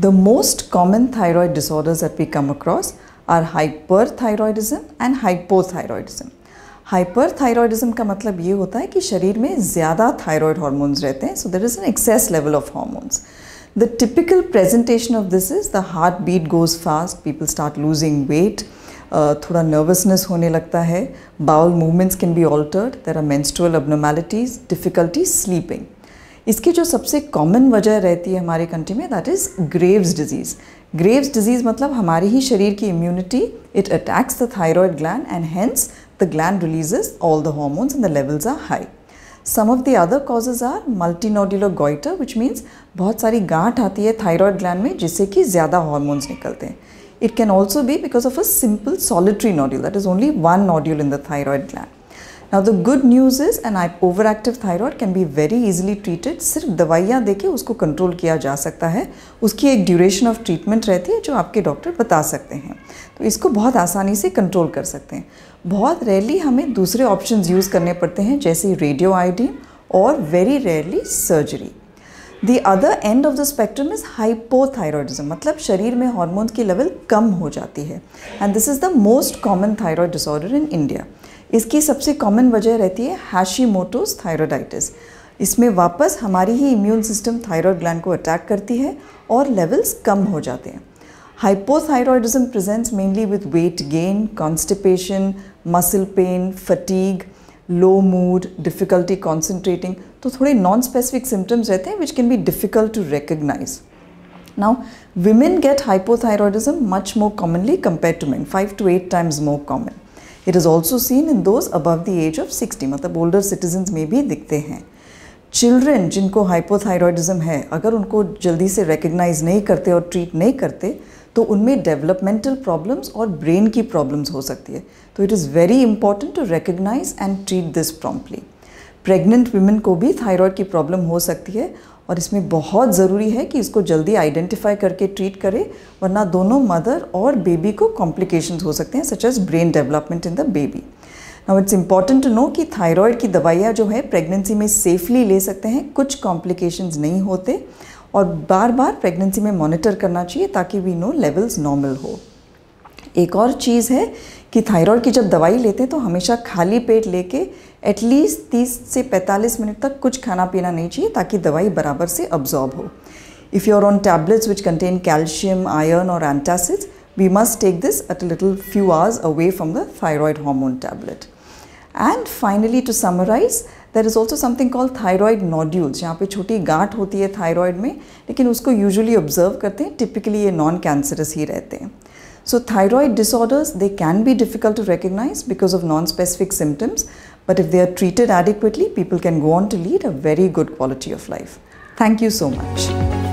The most common thyroid disorders that we come across are hyperthyroidism and hypothyroidism. Hyperthyroidism का मतलब ये होता है कि शरीर में ज़्यादा थायराइड हार्मोन्स रहते हैं, so there is an excess level of hormones. The typical presentation of this is the heart beat goes fast, people start losing weight, थोड़ा नर्वसनेस होने लगता है, bowel movements can be altered, there are menstrual abnormalities, difficulty sleeping. इसकी जो सबसे common वजह रहती है हमारे कंट्री में, that is Graves disease. Graves disease मतलब हमारे ही शरीर की immunity, it attacks the thyroid gland and hence the gland releases all the hormones and the levels are high. Some of the other causes are multinodular goiter, which means बहुत सारी गांठ आती है thyroid gland में जिससे कि ज़्यादा hormones निकलते हैं. It can also be because of a simple solitary nodule, that is only one nodule in the thyroid gland. Now the good news is an overactive thyroid can be very easily treated. सिर्फ दवाइयाँ देके उसको control किया जा सकता है. उसकी एक ड्यूरेशन ऑफ ट्रीटमेंट रहती है जो आपके डॉक्टर बता सकते हैं, तो इसको बहुत आसानी से कंट्रोल कर सकते हैं. बहुत रेयरली हमें दूसरे ऑप्शंस यूज़ करने पड़ते हैं जैसे रेडियो आयोडीन और very rarely surgery. The other end of the spectrum is hypothyroidism, मतलब शरीर में हार्मोन्स की लेवल कम हो जाती है, and this is the most common thyroid disorder in India. इसकी सबसे कॉमन वजह रहती है हैशिमोटोस थायराइडाइटिस. इसमें वापस हमारी ही इम्यून सिस्टम थायराइड ग्लैंड को अटैक करती है और लेवल्स कम हो जाते हैं. Hypothyroidism presents mainly with weight gain, constipation, muscle pain, fatigue, low mood, difficulty concentrating. तो थोड़े non-specific symptoms रहते हैं which can be difficult to recognize. Now, women get hypothyroidism much more commonly compared to men, 5 to 8 times more common. It is also seen in those above the age of 60, मतलब older citizens में भी दिखते हैं. Children जिनको hypothyroidism है, अगर उनको जल्दी से रिकग्नाइज नहीं करते और ट्रीट नहीं करते तो उनमें डेवलपमेंटल प्रॉब्लम्स और ब्रेन की प्रॉब्लम्स हो सकती है. तो it is very important to recognise and treat this promptly. Pregnant women को भी थायराइड की प्रॉब्लम हो सकती है और इसमें बहुत ज़रूरी है कि इसको जल्दी आइडेंटिफाई करके ट्रीट करें, वरना दोनों मदर और बेबी को कॉम्प्लिकेशंस हो सकते हैं such as brain development in the baby. Now it's important to know कि थायराइड की दवाइयाँ जो है प्रेगनेंसी में सेफली ले सकते हैं, कुछ कॉम्प्लिकेशंस नहीं होते, और बार बार प्रेगनेंसी में मॉनिटर करना चाहिए ताकि वी नो लेवल्स नॉर्मल हो. एक और चीज़ है कि थायराइड की जब दवाई लेते हैं तो हमेशा खाली पेट लेके एटलीस्ट 30 से 45 मिनट तक कुछ खाना पीना नहीं चाहिए ताकि दवाई बराबर से अब्जॉर्ब हो. If you are on tablets which contain calcium, iron और antacids, we must take this at a little few hours away from the thyroid hormone tablet. And finally, to summarize, there is also something called thyroid nodules, जहाँ पे छोटी गांठ होती है thyroid में, लेकिन उसको यूजुअली ऑब्जर्व करते हैं. टिपिकली ये नॉन कैंसरस ही रहते हैं. So thyroid disorders, they can be difficult to recognize because of non-specific symptoms, but if they are treated adequately, people can go on to lead a very good quality of life. Thank you so much.